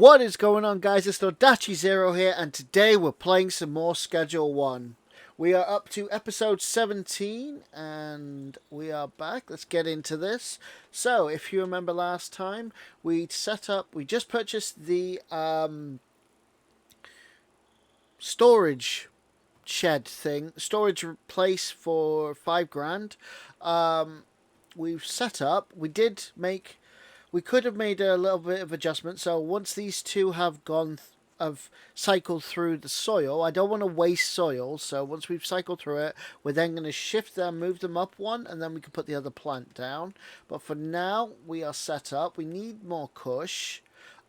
What is going on, guys? It's Nodachi Zero here, and today we're playing some more Schedule 1. We are up to episode 17, and we are back. Let's get into this. So, if you remember last time, we just purchased the storage shed thing, storage place for 5 grand. We've set up, we could have made a little bit of adjustment. So once these two have cycled through the soil, I don't want to waste soil. So once we've cycled through it, we're then going to shift them, move them up one, and then we can put the other plant down. But for now, we are set up. We need more kush.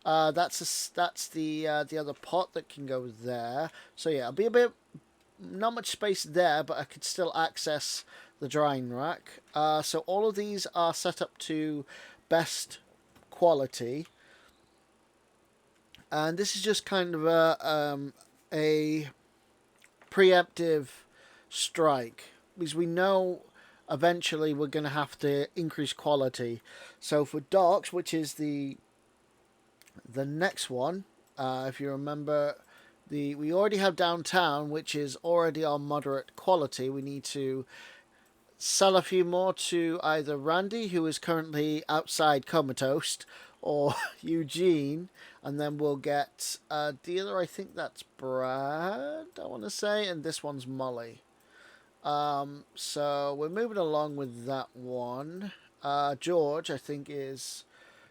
That's the other pot that can go there. So yeah, it'll be a bit not much space there, but I could still access the drying rack. So all of these are set up to best quality, and this is just kind of a preemptive strike because we know eventually we're going to have to increase quality. So for docks, which is the next one, if you remember, we already have downtown, which is already on moderate quality. We need to sell a few more to either Randy, who is currently outside comatose, or Eugene, and then we'll get a dealer. I think that's Brad, I want to say, and this one's Molly. So we're moving along with that one. George, I think, is,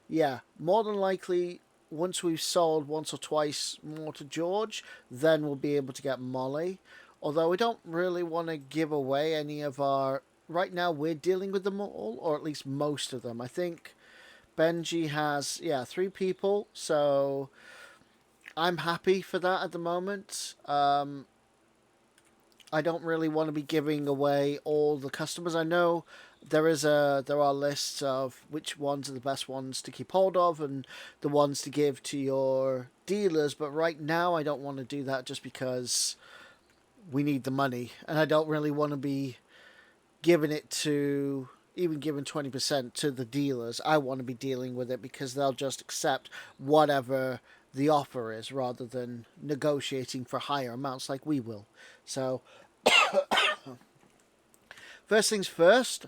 yeah, more than likely, once we've sold once or twice more to George, then we'll be able to get Molly. Although we don't really want to give away any of our... Right now, we're dealing with them all, or at least most of them. I think Benji has, 3 people, so I'm happy for that at the moment. I don't really want to be giving away all the customers. I know there are lists of which ones are the best ones to keep hold of and the ones to give to your dealers, but right now I don't want to do that just because we need the money, and I don't really want to be giving it to, even giving 20% to the dealers. I want to be dealing with it because they'll just accept whatever the offer is rather than negotiating for higher amounts like we will. So, first things first,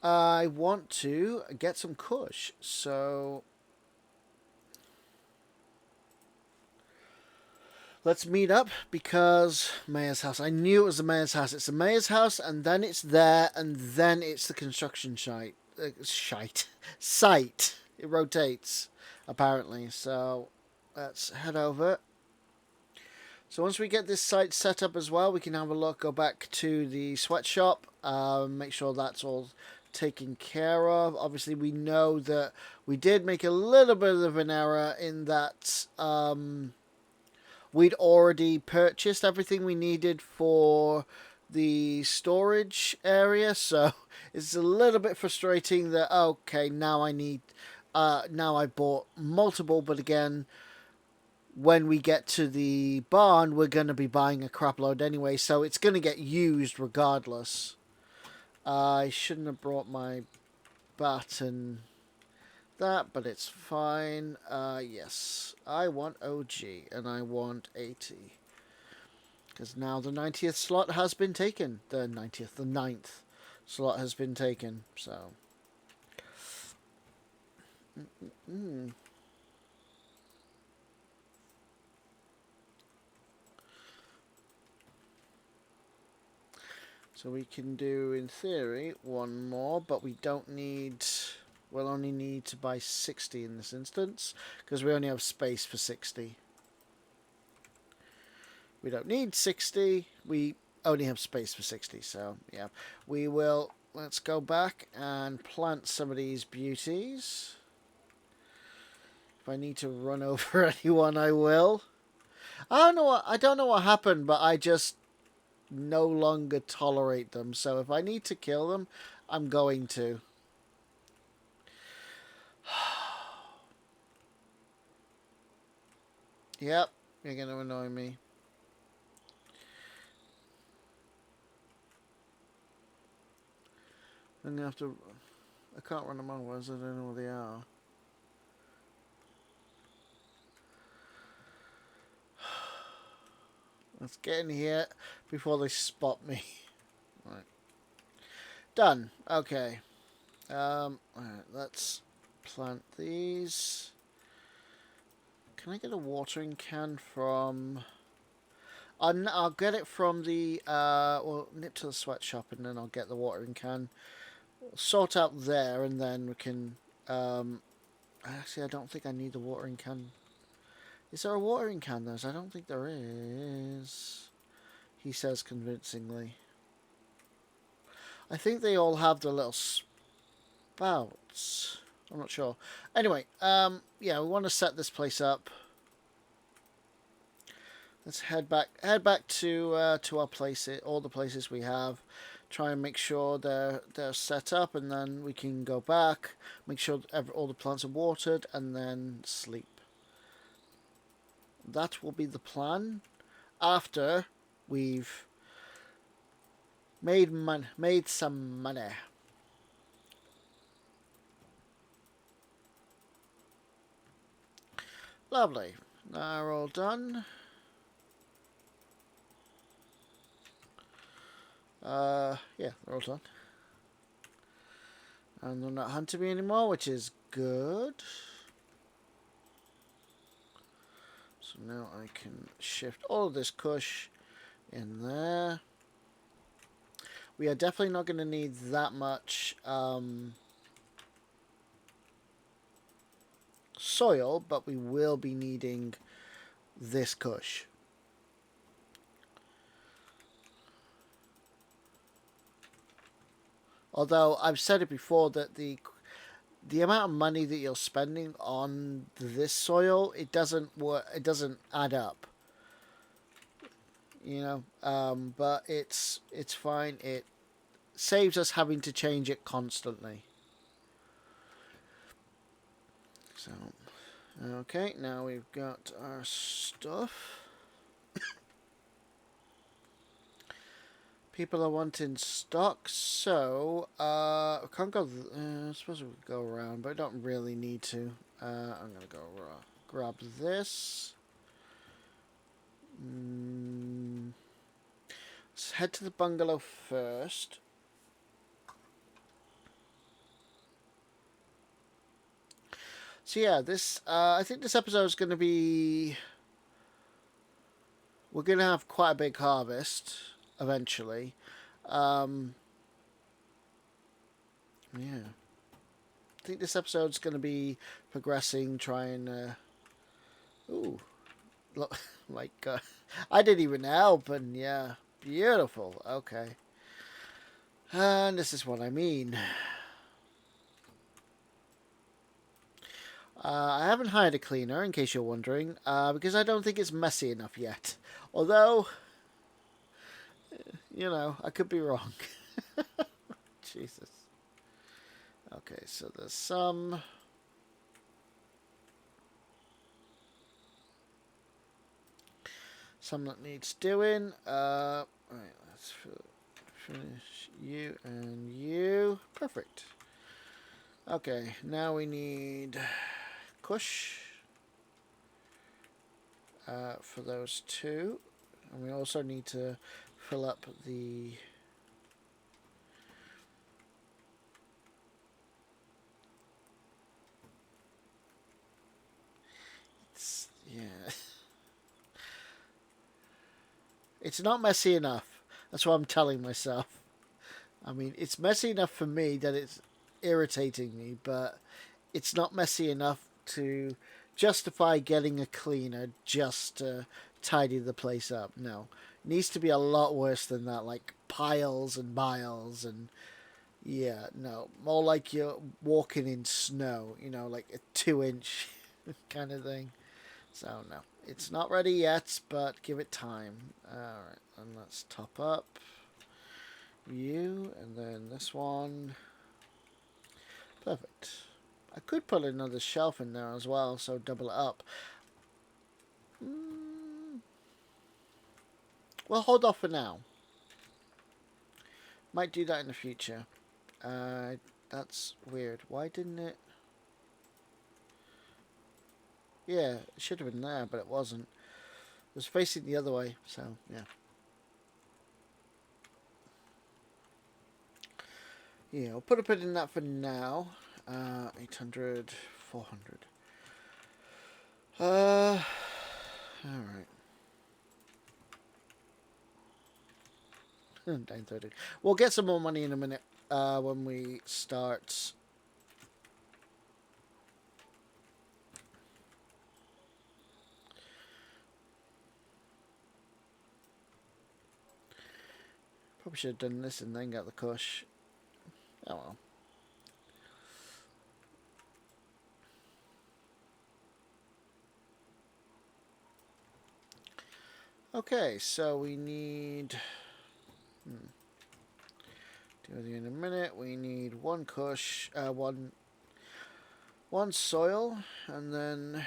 I want to get some kush. So, let's meet up because Mayor's house. I knew it was the Mayor's house. It's the Mayor's house, and then it's there, and then it's the construction site. It rotates, apparently. So let's head over. So once we get this site set up as well, we can have a look, go back to the sweatshop, make sure that's all taken care of. Obviously, we know that we did make a little bit of an error in that we'd already purchased everything we needed for the storage area, so it's a little bit frustrating that, okay, now I bought multiple, but again, when we get to the barn, we're going to be buying a crap load anyway, so it's going to get used regardless. I shouldn't have brought my bat and that, but it's fine. Yes, I want OG and I want 80. Because now the 90th slot has been taken. The 9th slot has been taken, so... So we can do, in theory, one more, but we don't need... We'll only need to buy 60 in this instance, because we only have space for 60. We don't need 60, we only have space for 60, so yeah. We will, let's go back and plant some of these beauties. If I need to run over anyone, I will. I don't know what happened, but I just no longer tolerate them, so if I need to kill them, I'm going to. Yep, you're going to annoy me. I'm going to have to... I can't run them over, so I don't know where they are. Let's get in here before they spot me. Right. Done. Okay. Alright, let's plant these. Can I get a watering can from... I'll get it from the... well, nip to the sweatshop and then I'll get the watering can. Sort out there and then we can... actually, I don't think I need the watering can. Is there a watering can there? I don't think there is. He says convincingly. I think they all have the little spouts. I'm not sure. Anyway, yeah, we want to set this place up. Let's head back to our places, all the places we have. Try and make sure they're set up, and then we can go back, make sure all the plants are watered, and then sleep. That will be the plan after we've made some money. Lovely. Now we're all done. Yeah, they're all done. And they're not hunting me anymore, which is good. So now I can shift all of this kush in there. We are definitely not going to need that much soil, but we will be needing this kush. Although I've said it before that the amount of money that you're spending on this soil, it doesn't work. It doesn't add up. You know, but it's fine. It saves us having to change it constantly. So, okay, now we've got our stuff. People are wanting stock, so I can't go. I suppose we could go around, but I don't really need to. I'm gonna go grab this. Let's head to the bungalow first. So yeah, this I think this episode is going to be. We're going to have quite a big harvest eventually. Yeah. I think this episode's going to be progressing, trying. Ooh, look, like I didn't even help, and yeah, beautiful. Okay, and this is what I mean. I haven't hired a cleaner, in case you're wondering, because I don't think it's messy enough yet. Although, you know, I could be wrong. Jesus. Okay, so there's some that needs doing. Right, let's finish you and you. Perfect. Okay, now we need kush for those two, and we also need to fill up the yeah. It's not messy enough. That's what I'm telling myself. I mean, it's messy enough for me that it's irritating me, but it's not messy enough to justify getting a cleaner just to tidy the place up. No. It needs to be a lot worse than that, like piles and piles and yeah, no. More like you're walking in snow, you know, like a 2-inch kind of thing. So no. It's not ready yet, but give it time. Alright, and let's top up you, and then this one. Perfect. I could put another shelf in there as well, so double it up. Well, hold off for now. Might do that in the future. That's weird. Why didn't it... Yeah, it should have been there, but it wasn't. was facing the other way, so yeah. Yeah, I'll put a bit in that for now. 800, 400. Alright. 930. We'll get some more money in a minute when we start. Probably should have done this and then got the cush. Oh well. Okay, so we need. Do it in a minute. We need one cush, one soil, and then.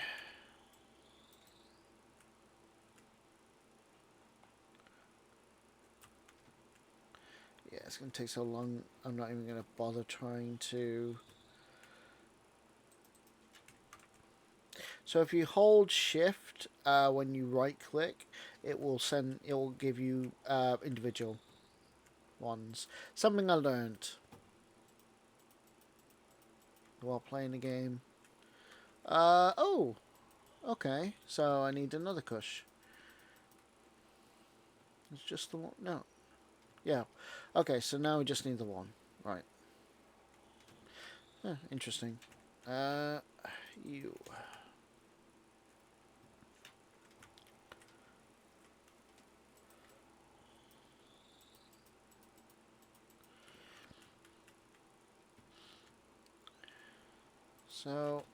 Yeah, it's going to take so long. I'm not even going to bother trying to. So if you hold shift when you right click, it will send. It will give you individual ones. Something I learned while playing the game. Oh, okay. So I need another cush. It's just the one. No. Yeah. Okay, so now we just need the one. Right. Interesting. You. So.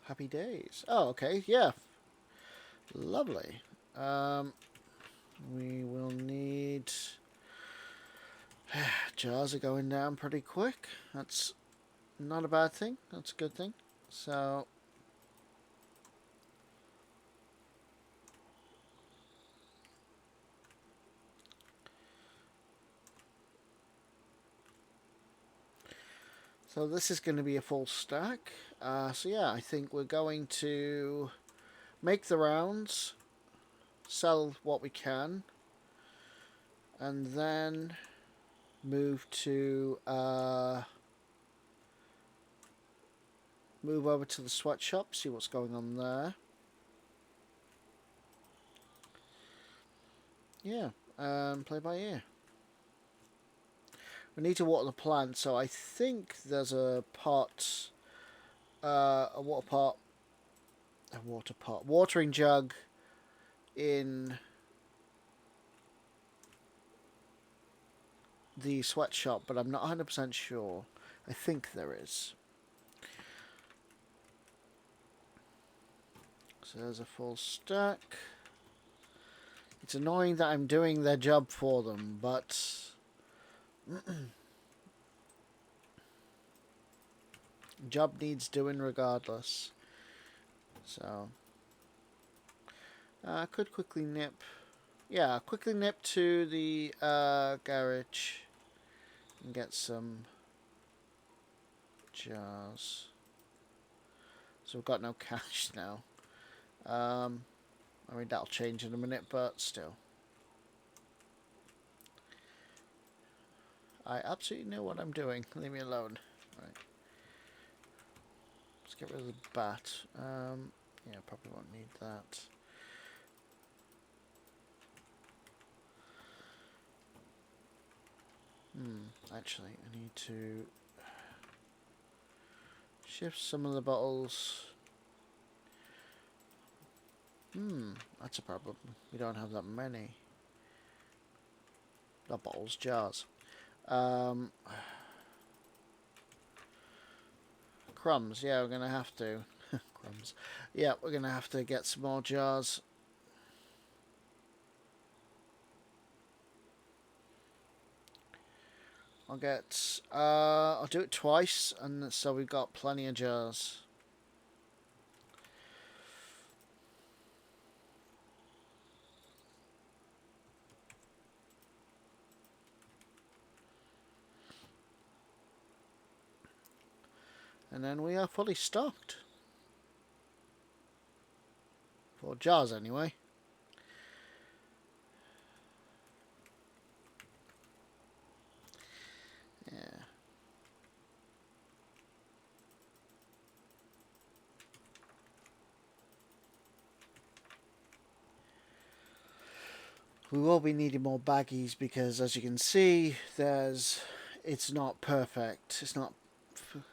Happy days. Oh, okay. Yeah. Lovely. We will need. Jars are going down pretty quick. That's not a bad thing. That's a good thing. So. So this is going to be a full stack. So yeah, I think we're going to make the rounds, sell what we can, and then move to move over to the sweatshop, see what's going on there. Yeah, play by ear. We need to water the plant, so I think there's a pot, a watering jug in the sweatshop, but I'm not 100% sure. I think there is. So there's a full stack. It's annoying that I'm doing their job for them, but job needs doing regardless. So I could quickly nip. Yeah, quickly nip to the garage and get some jars. So we've got no cash now. I mean, that'll change in a minute, but still. I absolutely know what I'm doing. Leave me alone. Right. Let's get rid of the bat. Yeah, probably won't need that. Actually, I need to shift some of the bottles. That's a problem. We don't have that many. Not bottles, jars. Crumbs, yeah, we're going to have to. Crumbs. Yeah, we're going to have to get some more jars. I'll do it twice, and so we've got plenty of jars. And then we are fully stocked. jars anyway. Yeah. We will be needing more baggies because, as you can see, it's not perfect. It's not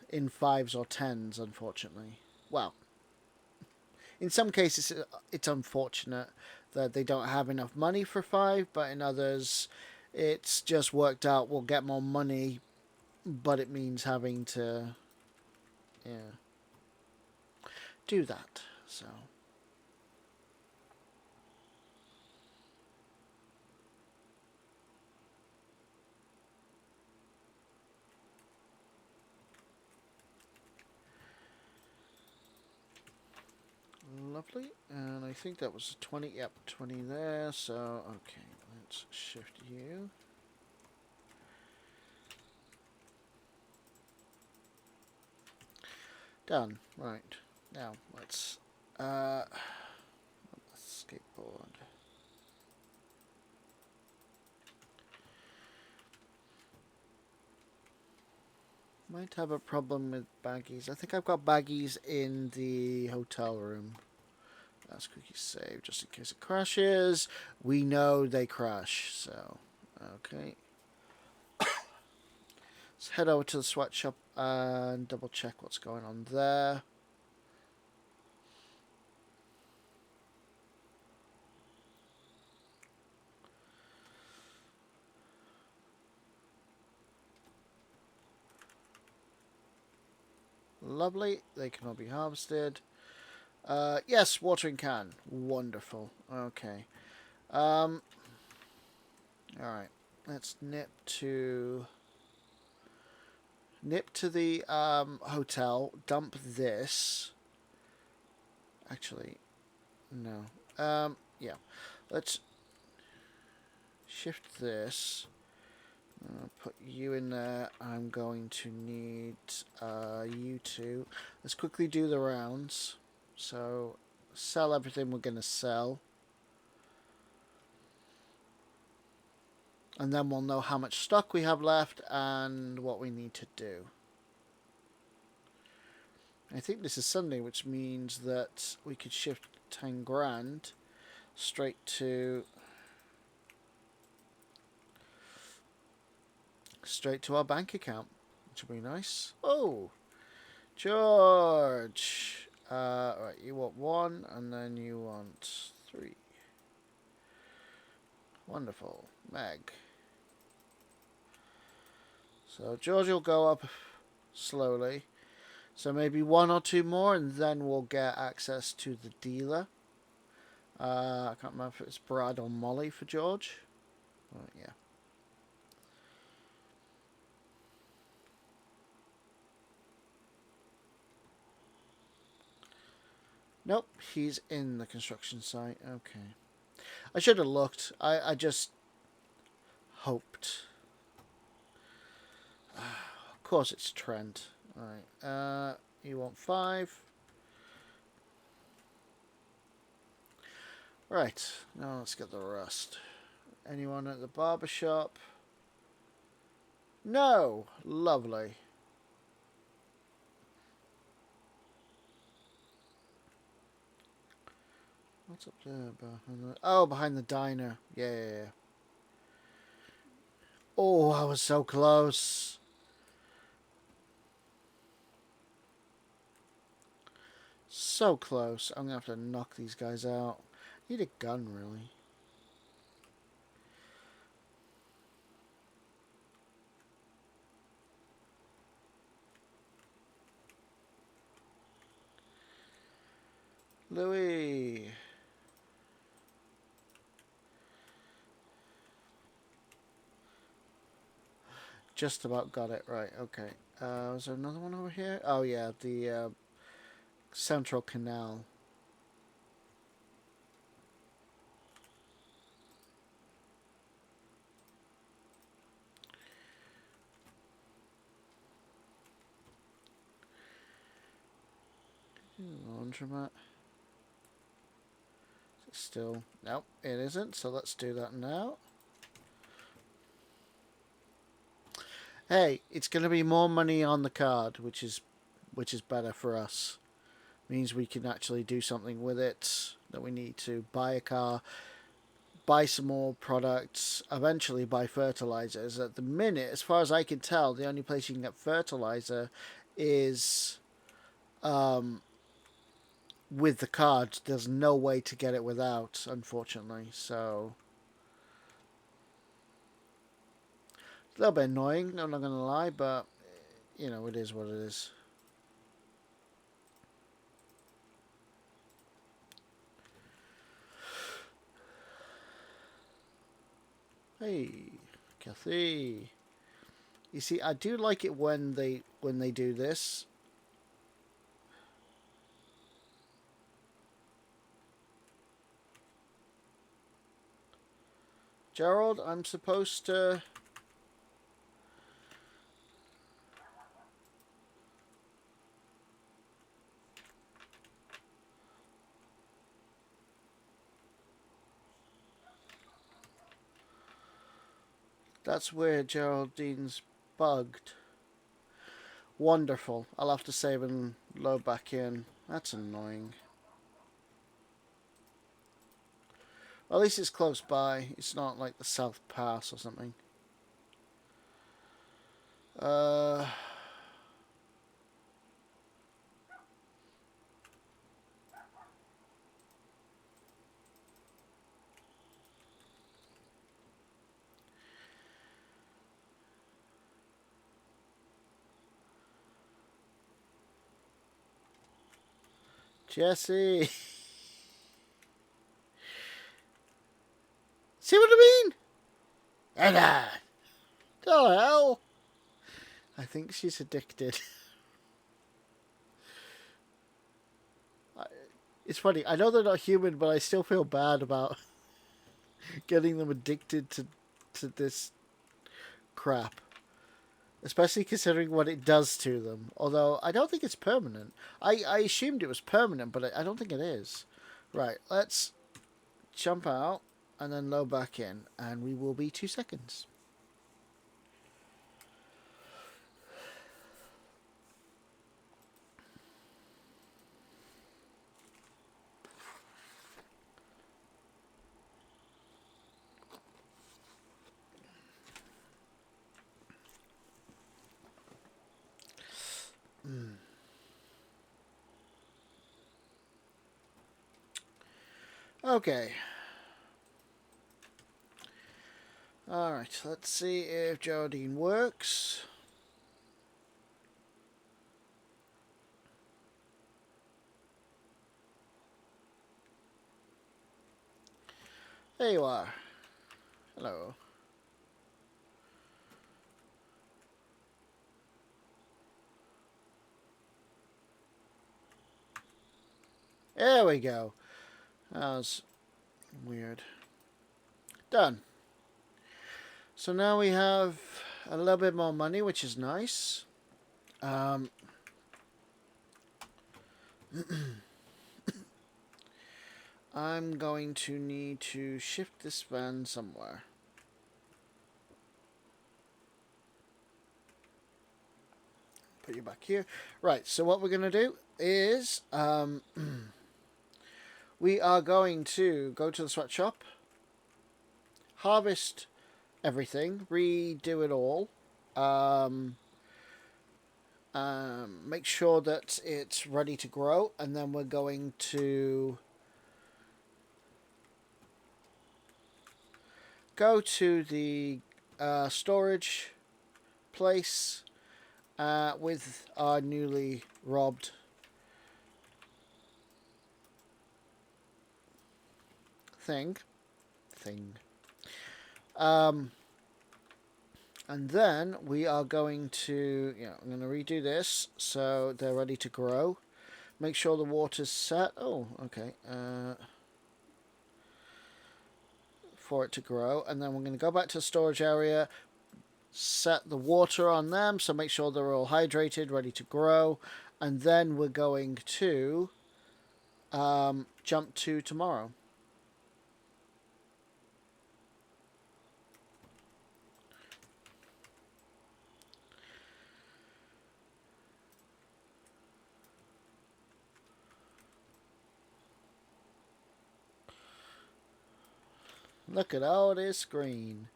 in 5s or 10s, unfortunately. Well, in some cases, it's unfortunate that they don't have enough money for 5, but in others, it's just worked out. We'll get more money, but it means having to, yeah, do that. So. Lovely, and I think that was 20, yep, 20 there, so, okay, let's shift you. Done, right, now, let's skateboard. Might have a problem with baggies. I think I've got baggies in the hotel room. That's quickly save, just in case it crashes. We know they crash, so, okay. Let's head over to the sweatshop and double check what's going on there. Lovely, they can all be harvested. Yes, watering can. Wonderful. Okay. Alright. Let's nip to the hotel. Dump this. Actually, no. Yeah. Let's shift this. Put you in there. I'm going to need you two. Let's quickly do the rounds. So, sell everything we're going to sell. And then we'll know how much stock we have left and what we need to do. I think this is Sunday, which means that we could shift 10 grand straight to our bank account, which will be nice. Oh, George. Right, you want 1 and then you want 3. Wonderful. Meg. So George will go up slowly. So maybe 1 or 2 more and then we'll get access to the dealer. I can't remember if it's Brad or Molly for George. Yeah. Nope, he's in the construction site. Okay. I should have looked. I just hoped. Of course it's Trent. Alright. You want 5. Right. Now let's get the rest. Anyone at the barber shop? No. Lovely. What's up there? Behind the diner. Yeah. Oh, I was so close. So close. I'm going to have to knock these guys out. Need a gun, really. Louis. Just about got it right. Okay. Was there another one over here? Oh, yeah. The Central Canal. Laundromat. still... Nope, it isn't. So let's do that now. Hey, it's going to be more money on the card, which is better for us. Means we can actually do something with it. That we need to buy a car, buy some more products, eventually buy fertilizers. At the minute, as far as I can tell, the only place you can get fertilizer is with the card. There's no way to get it without, unfortunately. So a little bit annoying, I'm not going to lie, but you know, it is what it is. Hey, Kathy. You see, I do like it when they do this. Gerald, I'm supposed to... That's where Geraldine's bugged. Wonderful. I'll have to save and load back in. That's annoying. Well, at least it's close by. It's not like the South Pass or something. Jesse. See what I mean? Anna. The hell? I think she's addicted. It's funny. I know they're not human, but I still feel bad about getting them addicted to this crap. Especially considering what it does to them. Although, I don't think it's permanent. I assumed it was permanent, but I don't think it is. Right, let's jump out and then load back in. And we will be 2 seconds. Okay. Alright, let's see if Geraldine works. There you are. Hello. There we go. That was weird. Done. So now we have a little bit more money, which is nice. I'm going to need to shift this van somewhere. Put you back here. Right, so what we're going to do is we are going to go to the sweatshop, harvest everything, redo it all, make sure that it's ready to grow, and then we're going to go to the storage place with our newly robbed thing. And then we are going to, I'm going to redo this so they're ready to grow. Make sure the water's set. Oh, okay. For it to grow. And then we're going to go back to the storage area, set the water on them, so make sure they're all hydrated, ready to grow. And then we're going to jump to tomorrow. Look at all this green.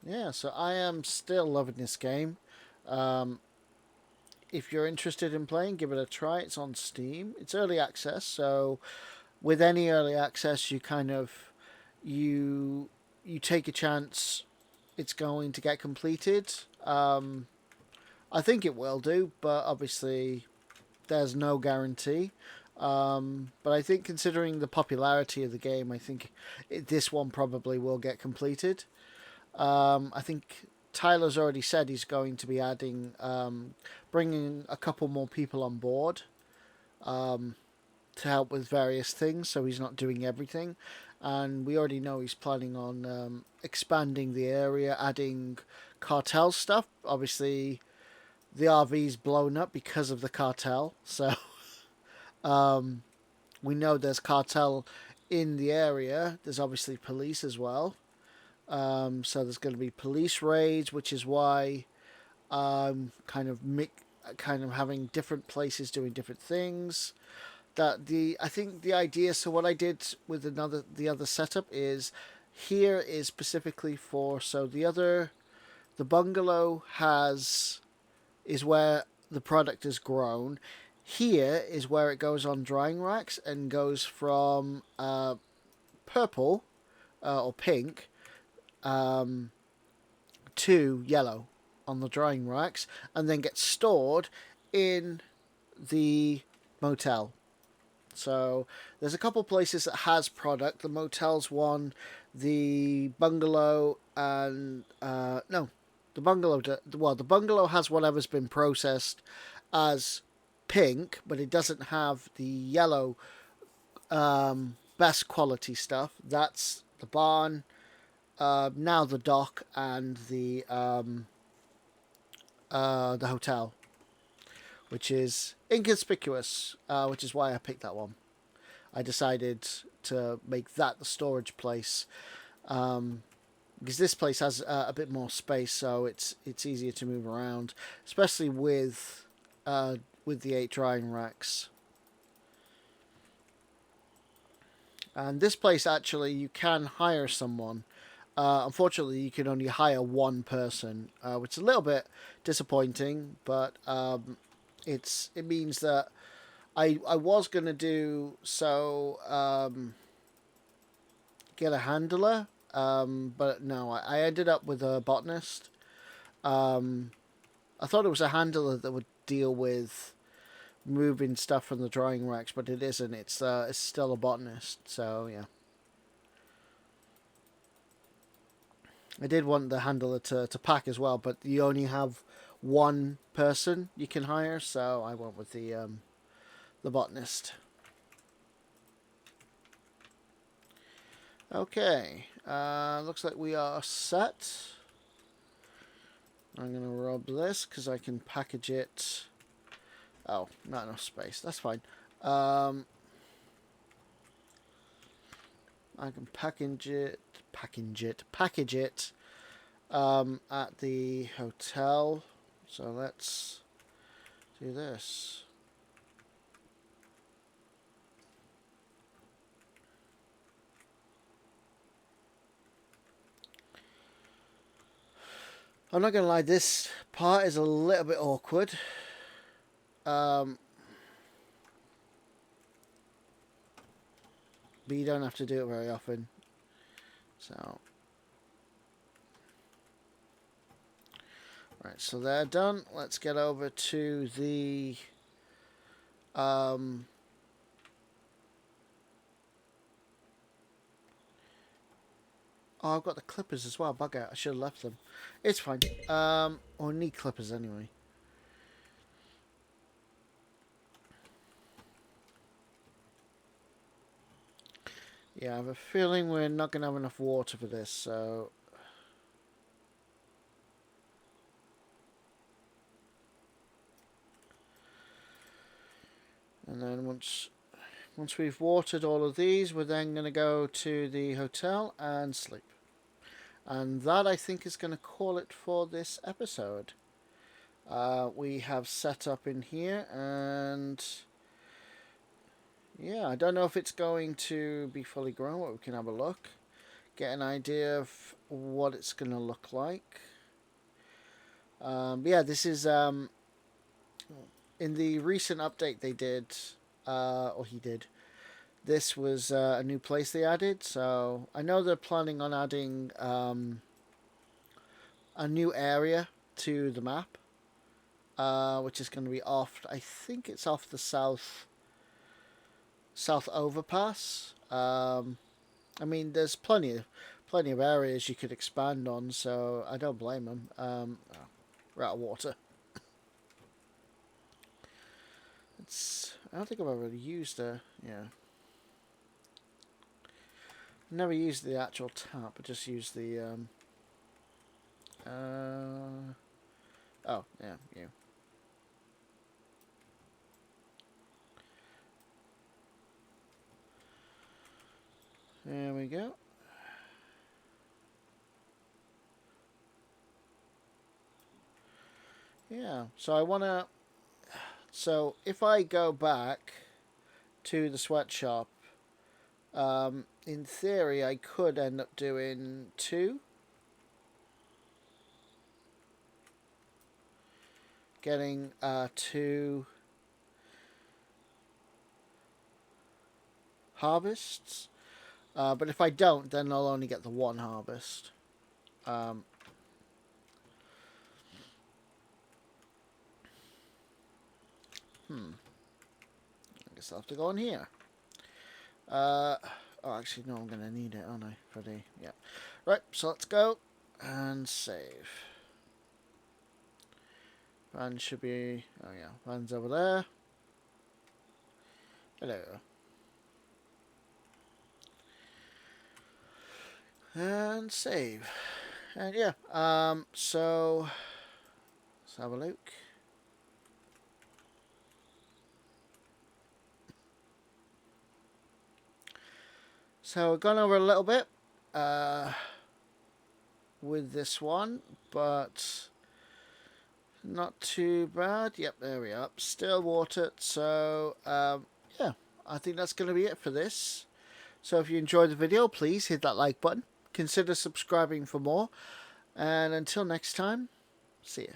Yeah, so I am still loving this game. Um, if you're interested in playing, give it a try. It's on Steam. It's early access, so with any early access, you kind of you you take a chance it's going to get completed. I think it will do, but obviously there's no guarantee. But I think considering the popularity of the game, I think this one probably will get completed. I think Tyler's already said he's going to be adding, bringing a couple more people on board to help with various things, so he's not doing everything. And we already know he's planning on expanding the area, adding cartel stuff. Obviously, the RV's blown up because of the cartel, so we know there's cartel in the area. There's obviously police as well. So there's going to be police raids, which is why kind of having different places doing different things. I think the idea. So what I did with the other setup is here is specifically for the bungalow is where the product is grown. Here is where it goes on drying racks and goes from purple or pink to yellow on the drying racks, and then gets stored in the motel. So there's a couple places that has product. The motel's one, the bungalow, and no, the bungalow. Well, the bungalow has whatever's been processed as pink, but it doesn't have the yellow best quality stuff. That's the barn, now the dock, and the hotel, which is inconspicuous, which is why I picked that one. I decided to make that the storage place because this place has a bit more space, so it's easier to move around, especially with the 8 drying racks. And this place actually you can hire someone. Unfortunately, you can only hire one person, which is a little bit disappointing, but it means that I was gonna do so get a handler, but no, I ended up with a botanist. I thought it was a handler that would deal with moving stuff from the drying racks, but it isn't. It's still a botanist. So yeah, I did want the handler to pack as well, but you only have one person you can hire, so I went with the botanist. Okay, looks like we are set. I'm gonna rub this because I can package it. Oh, not enough space. That's fine. I can package it at the hotel. So let's do this. I'm not gonna lie, this part is a little bit awkward. But you don't have to do it very often. So, right, so they're done. Let's get over to the oh, I've got the clippers as well. Bug out. I should have left them. It's fine. Or need clippers anyway. Yeah, I have a feeling we're not going to have enough water for this, so... And then once we've watered all of these, we're then going to go to the hotel and sleep. And that, I think, is going to call it for this episode. We have set up in here, and yeah, I don't know if it's going to be fully grown, but we can have a look. Get an idea of what it's going to look like. Yeah, this is in the recent update they did, or he did. This was a new place they added, so I know they're planning on adding a new area to the map, which is going to be off. I think it's off the south overpass. I mean, there's plenty of areas you could expand on, so I don't blame them. We're out of water. I don't think I've ever used never used the actual tap. I just used the oh yeah, you. There we go. Yeah, so I want to... So if I go back to the sweatshop, in theory I could end up doing 2. Getting 2 harvests. But if I don't, then I'll only get the 1 harvest. I guess I'll have to go in here. Oh, actually, no, I'm going to need it, aren't I? For the... Yeah. Right, so let's go and save. Van should be... Oh, yeah. Van's over there. Hello. And save. And yeah, so let's have a look. So we've gone over a little bit with this one, but not too bad. Yep, there we are. Still watered. So yeah, I think that's going to be it for this. So if you enjoyed the video, please hit that like button. Consider subscribing for more. And until next time, see ya.